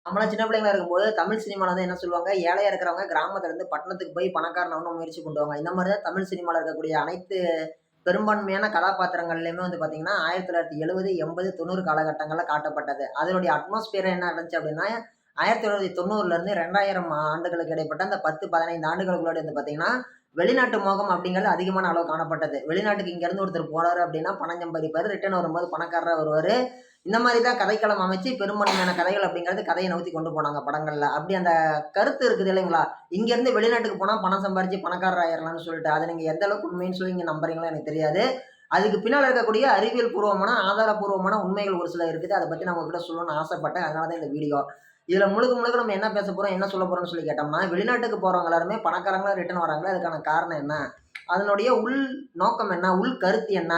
நம்மளாம் சின்ன பிள்ளைங்களா இருக்கும்போது தமிழ் சினிமால வந்து என்ன சொல்லுவாங்க, ஏழையா இருக்கிறவங்க கிராமத்துல இருந்து பட்டணத்துக்கு போய் பணக்காரனாகணும்னு முயற்சி பண்ணுவாங்க. இந்த மாரி தான் தமிழ் சினிமால இருக்கக்கூடிய அனைத்து பெரும்பான்மையான கதாபாத்திரங்கள்லயுமே வந்து பார்த்தீங்கன்னா, 1970, 80, 90 காலகட்டங்கள்ல காட்டப்பட்டது. அதனுடைய அட்மாஸ்பியர் என்ன இருந்துச்சு அப்டின்னா, 1990லேருந்து 2000 ஆண்டுகளுக்கு இடைப்பட்ட அந்த 10, 15 ஆண்டுகளுக்குள்ளாடி வந்து பார்த்தீங்கன்னா, வெளிநாட்டு மோகம் அப்படிங்கிறது அதிகமான அளவு காணப்பட்டது. வெளிநாட்டுக்கு இங்கேருந்து ஒருத்தர் போறாரு அப்டின்னா, பணம் சம்பாதிப்பாரு. ரிட்டர்ன் வரும்போது பணக்காரரா வருவாரு. இந்த மாரி தான் கதைக்களம் அமைச்சு பெரும்பான்மையான கதைகள் அப்படிங்கிறது கதைய நவுத்தி கொண்டு போனாங்க படங்கள்ல. அப்படி அந்த கருத்து இருக்குது இல்லைங்களா? இங்கேருந்து வெளிநாட்டுக்கு போனா பணம் சம்பாரிச்சு பணக்காரர் ஆயிரலாம்னு சொல்லிட்டு, அத நீங்க எந்த அளவுக்கு உண்மைன்னு சொல்லி நீங்க நம்புறீங்களோ எனக்கு தெரியாது. அதுக்கு பின்னால இருக்கக்கூடிய அறிவியல் பூர்வமான, ஆதாரப்பூர்வமான உண்மைகள் ஒரு சில இருக்குது. அத பத்தி நான் உங்ககிட்ட சொல்லணும்னு ஆசைப்பட்டேன். அதனால தான் இந்த வீடியோ. இதுல முழுக்க முழுக்க நம்ம என்ன பேச போறோம், என்ன சொல்ல போறோம்னு சொல்லி கேட்டோம்னா, வெளிநாட்டுக்கு போறவங்க எல்லாருமே பணக்காரங்களா ரிட்டர்ன் வராங்களா? அதுக்கான காரணம் என்ன? அதனுடைய உள் நோக்கம் என்ன? உள் கருத்து என்ன?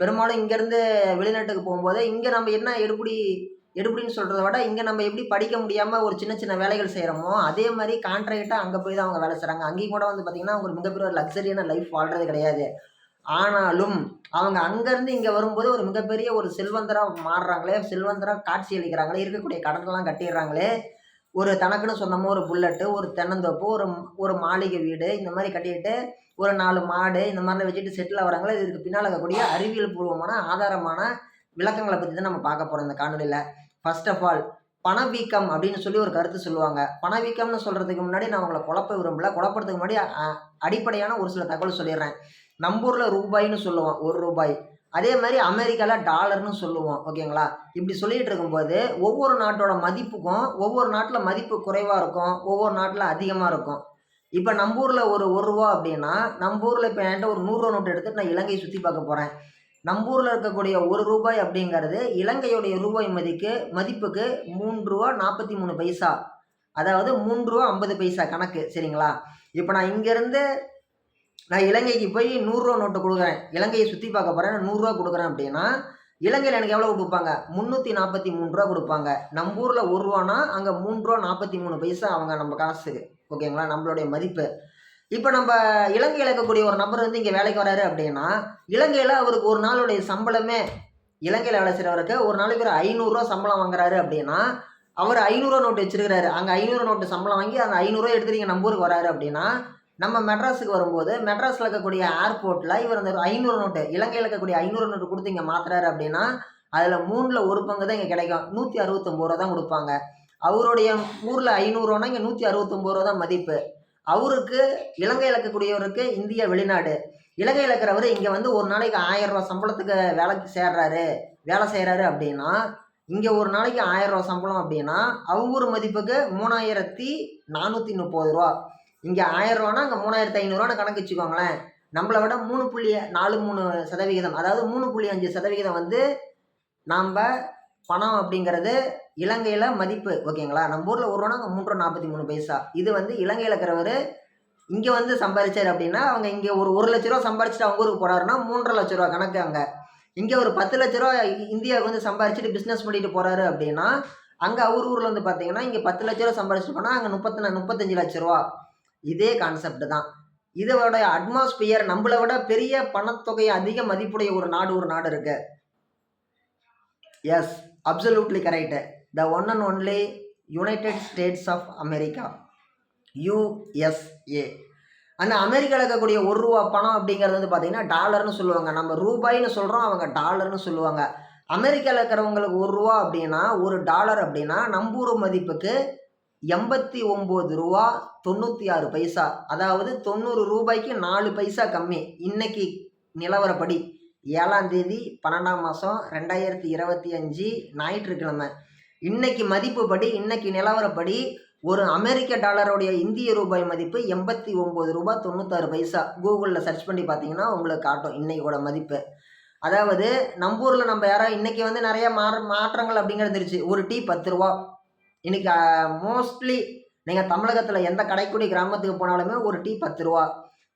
பெரும்பாலும் இங்கேருந்து வெளிநாட்டுக்கு போகும்போது, இங்க நம்ம என்ன எடுபிடின்னு சொல்றத விட, இங்க நம்ம எப்படி படிக்க முடியாம ஒரு சின்ன சின்ன வேலைகள் செய்றோமோ, அதே மாரி கான்ட்ராக்ட்டா அங்க போய் தான் அவங்க வேலை செய்றாங்க. அங்கேயும் கூட வந்து பார்த்தீங்கன்னா, அவங்க ஒரு மிகப்பெரிய ஒரு லக்ஸரியான லைஃப் வாழ்றது கிடையாது. ஆனாலும், அவங்க அங்கருந்து இங்க வரும்போது ஒரு மிகப்பெரிய ஒரு செல்வந்தரா மாறுறாங்களே, செல்வந்தரா காட்சியளிக்கிறாங்களே, இருக்கக்கூடிய கடன்லாம் கட்டிர்றாங்களே, ஒரு தனக்குன்னு சொந்தமா ஒரு புல்லட்டு, ஒரு தென்னந்தோப்பு, ஒரு மாளிகை வீடு இந்த மாரி கட்டிட்டு, ஒரு 4 மாடு இந்த மாரிலாம் வச்சுட்டு செட்டில் ஆகுறாங்களே, இதுக்கு பின்னால இருக்கக்கூடிய அறிவியல் பூர்வமான, ஆதாரமான விளக்கங்கள பத்தி தான் நம்ம பார்க்க போறோம் இந்த காணொளியில. ஃபர்ஸ்ட் ஆஃப் ஆல் பணவீக்கம் அப்படின்னு சொல்லி ஒரு கருத்து சொல்லுவாங்க. பணவீக்கம்னு சொல்றதுக்கு முன்னாடி நான் உங்கள குழப்ப விரும்பல. குழப்பறதுக்கு முன்னாடி அடிப்படையான ஒரு சில தகவல் சொல்லிர்றேன். நம்ப ஊர்ல ரூபாய்ன்னு சொல்லுவோம். ரூ. 1. அதே மாரி அமெரிக்கால டாலர்ன்னு சொல்லுவோம். ஓகேங்களா? இப்படி சொல்லிட்டு இருக்கும்போது, ஒவ்வொரு நாட்டோட மதிப்புக்கும், ஒவ்வொரு நாட்ல மதிப்பு குறைவா இருக்கும். ஒவ்வொரு நாட்ல அதிகமா இருக்கும். இப்ப நம்ப ஊர்ல ஒரு ரூ. 1 அப்படின்னா, நம்ப ஊர்ல இப்ப என்ட்ட ஒரு ரூ. 100 நோட்டு எடுத்துட்டு நான் இலங்கைய சுத்தி பார்க்க போறேன். நம்ப ஊர்ல இருக்கக்கூடிய ரூ. 1 அப்படிங்கிறது, இலங்கையுடைய ரூபாய் மதிப்புக்கு ரூ. 3.43. அதாவது ரூ. 3.50 கணக்கு. சரிங்களா? இப்ப நான் இங்கருந்து நான் இலங்கைக்கு போய் ரூ. 100 நோட்டு குடுக்குறேன். இலங்கைய சுத்தி பார்க்க போறேன். நான் ரூ. 100 குடுக்குறேன் அப்படின்னா, இலங்கையில எனக்கு எவ்வளவு குடுப்பாங்க? ரூ. 343 குடுப்பாங்க. நம்ப ஊர்ல ரூ. 1னா அங்க ரூ. 3.43 அவங்க நம்ம காசுக்கு. ஓகேங்களா? நம்மளுடைய மதிப்பு. இப்ப நம்ப இலங்கையில இருக்கக்கூடிய ஒரு நபர் வந்து இங்க வேலைக்கு வராரு அப்படின்னா, இலங்கையில அவருக்கு ஒரு நாளுடைய சம்பளமே இலங்கையில வேலை செய்றவருக்கு ஒரு நாளைக்கு ஒரு ரூ. 500 சம்பளம் வாங்குறாரு அப்படின்னா, அவரு ரூ. 500 நோட்டு வச்சிருக்கிறாரு. அங்க ரூ. 500 நோட்டு சம்பளம் வாங்கி அந்த ரூ. 500 எடுத்துட்டு இங்க நம்ம ஊருக்கு வராரு அப்படின்னா, நம்ம மெட்ராஸுக்கு வரும்போது, மெட்ராஸ்ல இருக்கக்கூடிய ஏர்போர்ட்ல இவர் அந்த 500 நோட்டு இலங்கையில இருக்கக்கூடிய 500 நோட்டு குடுத்து இங்க மாத்துறாரு அப்படின்னா, அதுல 3ல 1 பங்கு தான் இங்க கிடைக்கும். ரூ. 169 தான் குடுப்பாங்க. அவருடைய ஊர்ல ரூ. 500னா இங்க ரூ. 169 தான் மதிப்பு. அவருக்கு இலங்கையில இருக்கக்கூடியவருக்கு இந்திய வெளிநாடு. இலங்கையில இருக்கிறவரு இங்க வந்து ஒரு நாளைக்கு ரூ. 1000 சம்பளத்துக்கு வேலைக்கு சேர்றாரு, வேலை செய்றாரு அப்படின்னா, இங்க ஒரு நாளைக்கு ரூ. 1000 சம்பளம் அப்படின்னா, அவங்க ஊர் மதிப்புக்கு ரூ. 3430. இங்க ரூ. 1000னா அங்க ரூ. 3500ன்னு கணக்கு வச்சுக்கோங்களேன். நம்மள விட 3.43% அதாவது 3.5% வந்து நாம்ப பணம் அப்படிங்கிறது இலங்கையில மதிப்பு. ஓகேங்களா? நம்ம ஊர்ல ரூ. 1னா அங்க ரூ. 3.43. இது வந்து இலங்கையில இருக்கிறவரு இங்க வந்து சம்பாரிச்சாரு அப்படின்னா, அவங்க இங்க ஒரு ரூ. 1,00,000 சம்பாரிச்சுட்டு அவங்க ஊருக்கு போறாருன்னா, ரூ. 3,50,000 கணக்கு அங்க. இங்க ஒரு ரூ. 10,00,000 இந்தியாவுக்கு வந்து சம்பாரிச்சுட்டு பிசினஸ் பண்ணிட்டு போறாரு அப்படின்னா, அங்க அவரு ஊர்ல வந்து பார்த்தீங்கன்னா, இங்க ரூ. 10,00,000 சம்பாரிச்சுட்டு போனா, அங்க 35,00,000. இதே கான்செப்ட் தான். இதோட அட்மாஸ்பியர் நம்மள விட பெரிய பணத்தொகை அதிக மதிப்புடைய ஒரு நாடு இருக்கு. Yes, absolutely correct. The one and only United States of America. USA. அந்த அமெரிக்கால இருக்கக்கூடிய ரூ. 1 பணம் அப்படிங்கிறது வந்து பார்த்தீங்கன்னா, டாலர்ன்னு சொல்லுவாங்க. நம்ம ரூபாய்ன்னு சொல்றோம். அவங்க டாலர்ன்னு சொல்லுவாங்க. அமெரிக்கால இருக்கிறவங்களுக்கு ரூ. 1 அப்படின்னா, $1 அப்படின்னா, நம்ப ஊர் மதிப்புக்கு ரூ. 89.96. அதாவது ரூ. 90க்கு 4 பைசா கம்மி. இன்னைக்கு நிலவரப்படி 7ஆம் தேதி 12ஆம் மாசம் 2025 ஞாயிற்றுக்கிழமை. இன்னைக்கு மதிப்புப்படி, இன்னைக்கு நிலவரப்படி ஒரு அமெரிக்க டாலருடைய இந்திய ரூபாய் மதிப்பு ரூ. 89.96. கூகுள்ல சர்ச் பண்ணி பார்த்தீங்கன்னா, உங்களுக்கு காட்டும் இன்னைக்கோட மதிப்பு. அதாவது நம்ப ஊர்ல நம்ம யாராவது இன்னைக்கு வந்து நெறைய மாற்றங்கள் அப்படிங்கிறது இருந்துருச்சு. ஒரு டீ ரூ. 10. இன்னைக்கு மோஸ்ட்லி நீங்க தமிழகத்துல எந்த கடைக்குடி கிராமத்துக்கு போனாலுமே ஒரு டீ ரூ. 10.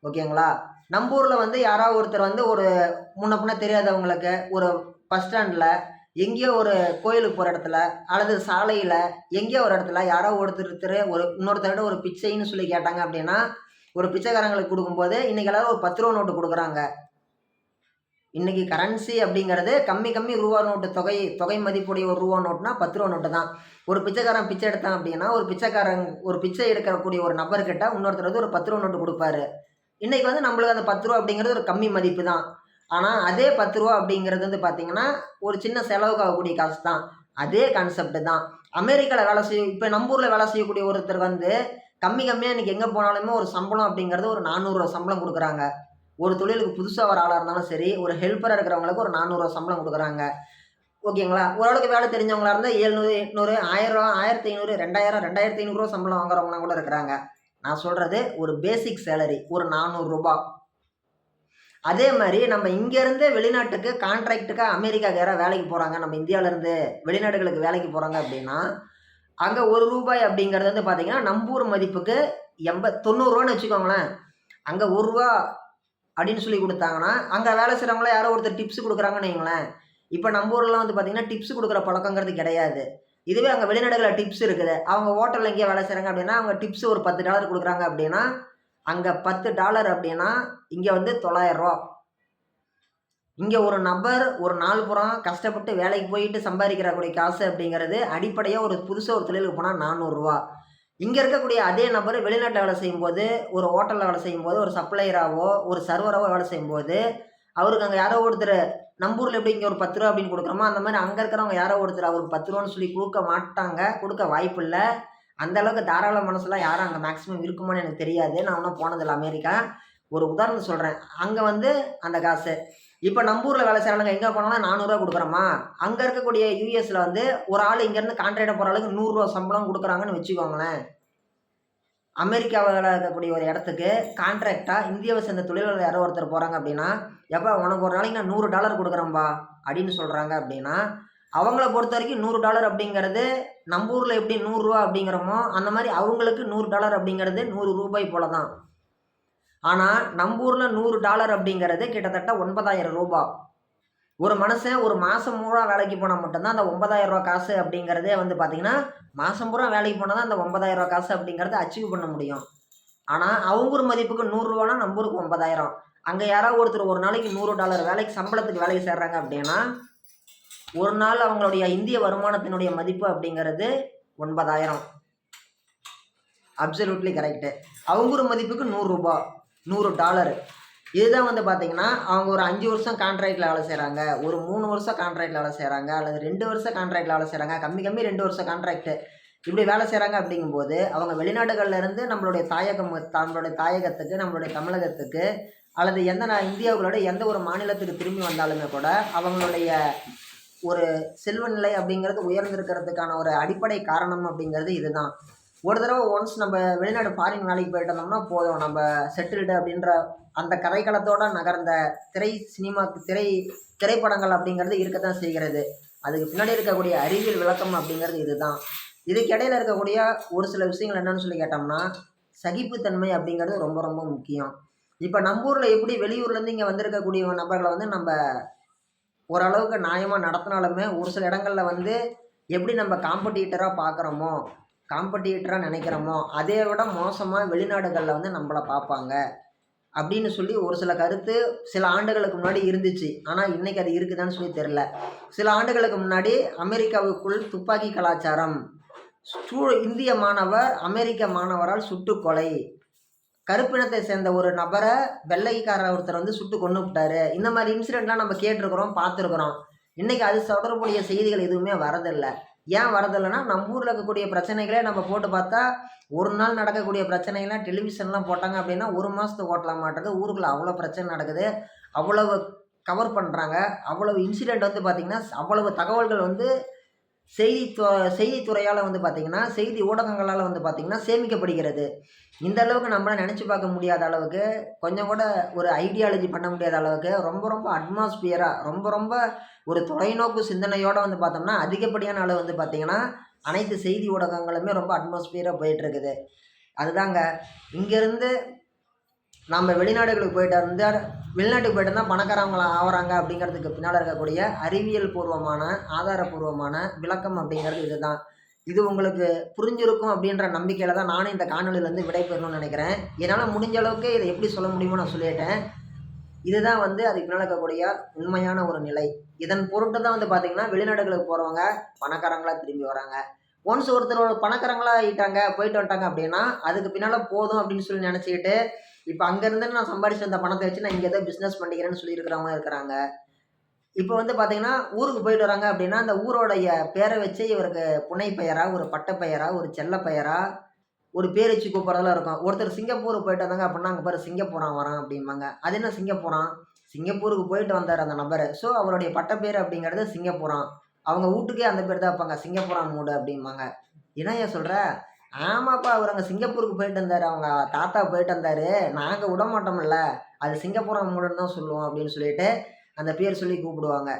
ஓகேங்களா? நம்ப ஊர்ல வந்து யாராவது ஒருத்தர் வந்து ஒரு முன்ன பின்ன தெரியாதவங்களுக்கு ஒரு பஸ் ஸ்டாண்ட்ல, எங்கேயோ ஒரு கோயிலுக்கு போற இடத்துல, அல்லது சாலையில, எங்கேயோ ஒரு இடத்துல யாரோ ஒருத்தர் இன்னொருத்தர்கிட்ட ஒரு பிச்சைன்னு சொல்லி கேட்டாங்க அப்படின்னா, ஒரு பிச்சைக்காரங்களுக்கு குடுக்கும்போது, இன்னைக்கு எல்லாரும் ஒரு ரூ. 10 நோட்டு குடுக்குறாங்க. இன்னைக்கு கரன்சி அப்படிங்கிறது கம்மி கம்மி ரூபா நோட்டு தொகை மதிப்புடைய ஒரு ரூபா நோட்டுனா 10 ரூபா நோட்டு தான். ஒரு பிச்சைக்காரன் பிச்சை எடுத்தான் அப்படின்னா ஒரு பிச்சை எடுக்கக்கூடிய ஒரு நபர்கிட்ட இன்னொருத்தர் வந்து ஒரு 10 ரூபா நோட்டு கொடுப்பாரு. இன்னைக்கு வந்து நம்மளுக்கு அந்த 10 ரூபா அப்படிங்கிறது ஒரு கம்மி மதிப்பு தான். ஆனால் அதே 10 ரூபா அப்படிங்கிறது வந்து பார்த்தீங்கன்னா ஒரு சின்ன செலவுக்கு ஆகக்கூடிய காசு தான். அதே கான்செப்ட் தான். அமெரிக்காவில் வேலை இப்போ நம்ம ஊரில் வேலை செய்யக்கூடிய ஒருத்தர் வந்து கம்மியாக இன்னைக்கு எங்கே போனாலுமே ஒரு சம்பளம் அப்படிங்கிறது ஒரு 400 ரூபா சம்பளம் கொடுக்குறாங்க. ஒரு தொழிலுக்கு புதுசாக வர ஆளாக இருந்தாலும் சரி, ஒரு ஹெல்ப்பராக இருக்கிறவங்களுக்கு ஒரு 400 ரூபா சம்பளம் கொடுக்குறாங்க. ஓகேங்களா? ஓரளவுக்கு வேலை தெரிஞ்சவங்களா இருந்தால் 700, 800, 1000 ரூபா, 1500, 2000, 2500 ரூபா சம்பளம் வாங்குறவங்களாம் கூட இருக்கிறாங்க. நான் சொல்கிறது ஒரு பேசிக் சேலரி ஒரு 400 ரூபா. அதே மாதிரி நம்ம இங்கேருந்து வெளிநாட்டுக்கு கான்ட்ராக்டுக்கு அமெரிக்காவுக்கு யாராவது வேலைக்கு போகிறாங்க, நம்ம இந்தியாவிலேருந்து வெளிநாடுகளுக்கு வேலைக்கு போகிறாங்க அப்படின்னா, அங்கே ரூபாய் அப்படிங்கிறது வந்து பார்த்தீங்கன்னா நம்ம ஊர் மதிப்புக்கு 90 ரூபான்னு வச்சுக்கோங்களேன். அங்கே ரூபா அப்படின்னு சொல்லி கொடுத்தாங்கன்னா, அங்கே வேலை செய்கிறவங்கள யாரோ ஒருத்தர் டிப்ஸ் கொடுக்குறாங்கன்னு வைங்களேன். இப்போ நம்ம ஊர்லாம் வந்து பார்த்தீங்கன்னா டிப்ஸ் கொடுக்குற பழக்கங்கிறது கிடையாது. இதுவே அங்கே வெளிநாடுகளில் டிப்ஸ் இருக்குது. அவங்க ஹோட்டலில் எங்கேயோ வேலை செய்கிறாங்க அப்படின்னா அவங்க டிப்ஸ் ஒரு $10 கொடுக்குறாங்க அப்படின்னா, அங்கே $10 அப்படின்னா இங்கே வந்து 900 ரூபா. இங்கே ஒரு நபர் ஒரு நாள் புறம் கஷ்டப்பட்டு வேலைக்கு போயிட்டு சம்பாதிக்கிறக்கூடிய காசு அப்படிங்கிறது அடிப்படையாக ஒரு புதுசாக ஒரு தொழிலுக்கு போனால் 400 ரூபா. இங்கே இருக்கக்கூடிய அதே நபர் வெளிநாட்டில் வேலை செய்யும்போது, ஒரு ஹோட்டலில் வேலை செய்யும்போது, ஒரு சப்ளையராகவோ ஒரு சர்வராகவோ வேலை செய்யும்போது, அவருக்கு அங்கே யாரோ ஒருத்தர் நம்ம ஊரில் எப்படி இங்கே ஒரு 10 ரூபா அப்படின்னு கொடுக்குறோமோ, அந்த மாதிரி அங்கே இருக்கிறவங்க யாரோ ஒருத்தர் அவருக்கு 10 ரூபான்னு சொல்லி கொடுக்க மாட்டாங்க, கொடுக்க வாய்ப்பு இல்லை. அந்த அளவுக்கு தாராள மனசுலாம் யாரும் அங்கே மேக்ஸிமம் இருக்குமான்னு எனக்கு தெரியாது. நான் இன்னும் போனதில்லை அமெரிக்கா. ஒரு உதாரணம் சொல்கிறேன். அங்கே வந்து அந்த காசு இப்போ நம்ம ஊரில் வேலை செய்கிறாங்க எங்கே போனாலும் 400 ரூபா கொடுக்குறோமா, அங்கே இருக்கக்கூடிய யூஎஸில் வந்து ஒரு ஆள் இங்கேருந்து கான்ட்ராக்டாக போகிற ஆளுக்கு 100 ரூபா சம்பளம் கொடுக்குறாங்கன்னு வச்சுக்கோங்களேன். அமெரிக்காவில் இருக்கக்கூடிய ஒரு இடத்துக்கு கான்ட்ராக்டாக இந்தியாவை சேர்ந்த தொழிலாளர் யாரோ ஒருத்தர் போகிறாங்க அப்படின்னா, எப்போ உனக்கு ஒரு நாளைக்கு நான் $100 கொடுக்குறேன்பா அப்படின்னு சொல்கிறாங்க அப்படின்னா, அவங்கள பொறுத்த வரைக்கும் $100 அப்படிங்கிறது நம்ம ஊரில் எப்படி 100 ரூபா அப்படிங்கிறோமோ அந்த மாதிரி அவங்களுக்கு $100 அப்படிங்கிறது 100 ரூபாய் போல தான். ஆனால் நம்ம ஊரில் $100 அப்படிங்கிறது கிட்டத்தட்ட 9000 ரூபா. ஒரு மனுஷன் ஒரு மாதம் பூரா வேலைக்கு போனால் மட்டும்தான் அந்த 9000 ரூபா காசு அப்படிங்கிறதே வந்து பார்த்தீங்கன்னா, மாதம் பூரா வேலைக்கு போனால் தான் அந்த 9000 ரூபா காசு அப்படிங்கிறத அச்சீவ் பண்ண முடியும். ஆனால் அவங்க ஊர் மதிப்புக்கு 100 ரூபானா நம்ம ஊருக்கு 9000. அங்கே யாராவது ஒருத்தர் ஒரு நாளைக்கு $100 வேலைக்கு சம்பளத்துக்கு வேலைக்கு சேர்றாங்க அப்படின்னா, ஒரு நாள் அவங்களுடைய இந்திய வருமானத்தினுடைய மதிப்பு அப்படிங்கிறது 9000. Absolutely correct. அவங்க ஊர் மதிப்புக்கு 100 ரூபா, $100. இதுதான் வந்து பார்த்தீங்கன்னா, அவங்க ஒரு 5 வருஷம் கான்ட்ராக்டில் வேலை செய்கிறாங்க, ஒரு 3 வருஷம் கான்ட்ராக்டில் வேலை செய்கிறாங்க, அல்லது 2 வருஷம் கான்ட்ராக்டில் வேலை செய்கிறாங்க, கம்மி 2 வருஷம் கான்ட்ராக்டு இப்படி வேலை செய்கிறாங்க அப்படிங்கும்போது, அவங்க வெளிநாடுகள்லேருந்து நம்மளுடைய தாயகத்துக்கு, நம்மளுடைய தமிழகத்துக்கு அல்லது இந்தியாவுக்குள்ளோட எந்த ஒரு மாநிலத்துக்கு திரும்பி வந்தாலுமே கூட அவங்களுடைய ஒரு செல்வ நிலை அப்படிங்கிறது உயர்ந்திருக்கிறதுக்கான ஒரு அடிப்படை காரணம் அப்படிங்கிறது இதுதான். ஒரு தடவை ஒன்ஸ் நம்ம வெளிநாடு ஃபாரின் வேலைக்கு போயிட்டு வந்தோம்னா போதும், நம்ம செட்டில்டு அப்படின்ற அந்த கதைக்களத்தோடு நகர்ந்த திரைப்படங்கள் அப்படிங்கிறது இருக்கத்தான் செய்கிறது. அதுக்கு பின்னாடி இருக்கக்கூடிய அறிவியல் விளக்கம் அப்படிங்கிறது இதுதான். இதுக்கு இடையில இருக்கக்கூடிய ஒரு சில விஷயங்கள் என்னன்னு சொல்லி கேட்டோம்னா, சகிப்புத்தன்மை அப்படிங்கிறது ரொம்ப ரொம்ப முக்கியம். இப்போ நம்ம ஊரில் எப்படி வெளியூர்லேருந்து இங்கே வந்திருக்கக்கூடிய நபர்களை வந்து நம்ம ஓரளவுக்கு நியாயமாக நடத்தினாலுமே ஒரு சில இடங்களில் வந்து எப்படி நம்ம காம்படிட்டராக பார்க்குறோமோ, காம்படிட்டராக நினைக்கிறோமோ, அதை விட மோசமாக வெளிநாடுகளில் வந்து நம்மளை பார்ப்பாங்க அப்படின்னு சொல்லி ஒரு சில கருத்து சில ஆண்டுகளுக்கு முன்னாடி இருந்துச்சு. ஆனால் இன்றைக்கி அது இருக்குதான்னு சொல்லி தெரில. சில ஆண்டுகளுக்கு முன்னாடி அமெரிக்காவுக்குள் துப்பாக்கி கலாச்சாரம், இந்திய மாணவர் அமெரிக்க மாணவரால் சுட்டு கொலை, கருப்பினத்தை சேர்ந்த ஒரு நபரை வெள்ளைக்கார ஒருத்தர் வந்து சுட்டு கொண்டு விட்டாரு. இந்த மாதிரி இன்சிடெண்ட்லாம் நம்ம கேட்டிருக்கிறோம், பார்த்துருக்குறோம். இன்றைக்கி அது தொடர்புடைய செய்திகள் எதுவுமே வரதில்லை. ஏன் வரதில்லைன்னா, நம்ம ஊரில் இருக்கக்கூடிய பிரச்சனைகளே நம்ம போட்டு பார்த்தா ஒரு நாள் நடக்கக்கூடிய பிரச்சனைகள்லாம் டெலிவிஷன்லாம் போட்டாங்க அப்படின்னா 1 மாதத்துக்கு ஓட்டலாம் மாட்டேங்குது. ஊருக்குள்ளே அவ்வளோ பிரச்சனை நடக்குது, அவ்வளவு கவர் பண்ணுறாங்க. அவ்வளவு இன்சிடெண்ட் வந்து பார்த்திங்கன்னா, அவ்வளவு தகவல்கள் வந்து செய்தித்துறையால் வந்து பார்த்திங்கன்னா, செய்தி ஊடகங்களால் வந்து பார்த்திங்கன்னா சேமிக்கப்படுகிறது. இந்த அளவுக்கு நம்மளால் நினச்சி பார்க்க முடியாத அளவுக்கு, கொஞ்சம் கூட ஒரு ஐடியாலஜி பண்ண முடியாத அளவுக்கு ரொம்ப ரொம்ப அட்மாஸ்பியராக ரொம்ப ஒரு தொலைநோக்கு சிந்தனையோடு வந்து பார்த்தோம்னா அதிகப்படியான அளவு வந்து பார்த்திங்கன்னா அனைத்து செய்தி ஊடகங்களுமே ரொம்ப அட்மாஸ்பியராக போயிட்டுருக்குது. அதுதாங்க இங்கேருந்து நம்ம வெளிநாட்டுக்கு போயிட்டு இருந்தால் பணக்காரவங்களை ஆகிறாங்க அப்படிங்கிறதுக்கு பின்னால் இருக்கக்கூடிய அறிவியல் பூர்வமான ஆதாரபூர்வமான விளக்கம் அப்படிங்கிறது இதுதான். இது உங்களுக்கு புரிஞ்சிருக்கும் அப்படின்ற நம்பிக்கையில் தான் நானும் இந்த காணொலியிலேருந்து விடைபெறணும்னு நினைக்கிறேன். என்னால் முடிஞ்ச அளவுக்கு இதை எப்படி சொல்ல முடியுமோ நான் சொல்லிட்டேன். இதுதான் வந்து அதுக்கு பின்னால இருக்கக்கூடிய உண்மையான ஒரு நிலை. இதன் பொருட்டு தான் வந்து பார்த்தீங்கன்னா, வெளிநாடுகளுக்கு போறவங்க பணக்காரங்களா திரும்பி வராங்க. ஒன்ஸ் ஒருத்தர் ஒரு பணக்காரங்களா ஆயிட்டாங்க, போயிட்டு வந்துட்டாங்க அப்படின்னா, அதுக்கு பின்னால போதும் அப்படின்னு சொல்லி நெனச்சுக்கிட்டு, இப்ப அங்க இருந்து நான் சம்பாரிச்சு வந்த பணத்த வச்சு நான் இங்க ஏதோ பிசினஸ் பண்ணிக்கிறேன்னு சொல்லி இருக்கிறவங்க இருக்கிறாங்க. இப்ப வந்து பார்த்தீங்கன்னா, ஊருக்கு போயிட்டு வராங்க அப்படின்னா, அந்த ஊரோடைய பேர வச்சு இவருக்கு புனை பெயரா, ஒரு பட்ட பெயரா, ஒரு செல்ல பெயரா, ஒரு பேர் வச்சு கூப்பிடுறதெல்லாம் இருக்கும். ஒருத்தர் சிங்கப்பூர் போயிட்டு வந்தாங்க அப்படின்னா, "அங்க பாரு சிங்கப்பூரான் வரான்" அப்படிம்பாங்க. அது என்ன சிங்கப்பூரான்? சிங்கப்பூருக்கு போயிட்டு வந்தாரு அந்த நபரு. ஸோ, அவருடைய பட்டப்பேரு அப்படிங்கிறது சிங்கப்பூரான். அவங்க வூட்டுக்கே அந்த பேர் தான் வைப்பாங்க. சிங்கப்பூரான் மூடு அப்படிம்பாங்க. "என்னய்யா சொல்ற?" "ஆமாப்பா, அவரு அங்க சிங்கப்பூருக்கு போயிட்டு வந்தாரு. அவங்க தாத்தா போயிட்டு வந்தாரு. நாங்க விடமாட்டோம்ல. அது சிங்கப்பூரான் மூடுன்னு தான் சொல்லுவோம்" அப்படின்னு சொல்லிட்டு, அந்த பேர் சொல்லி கூப்பிடுவாங்க.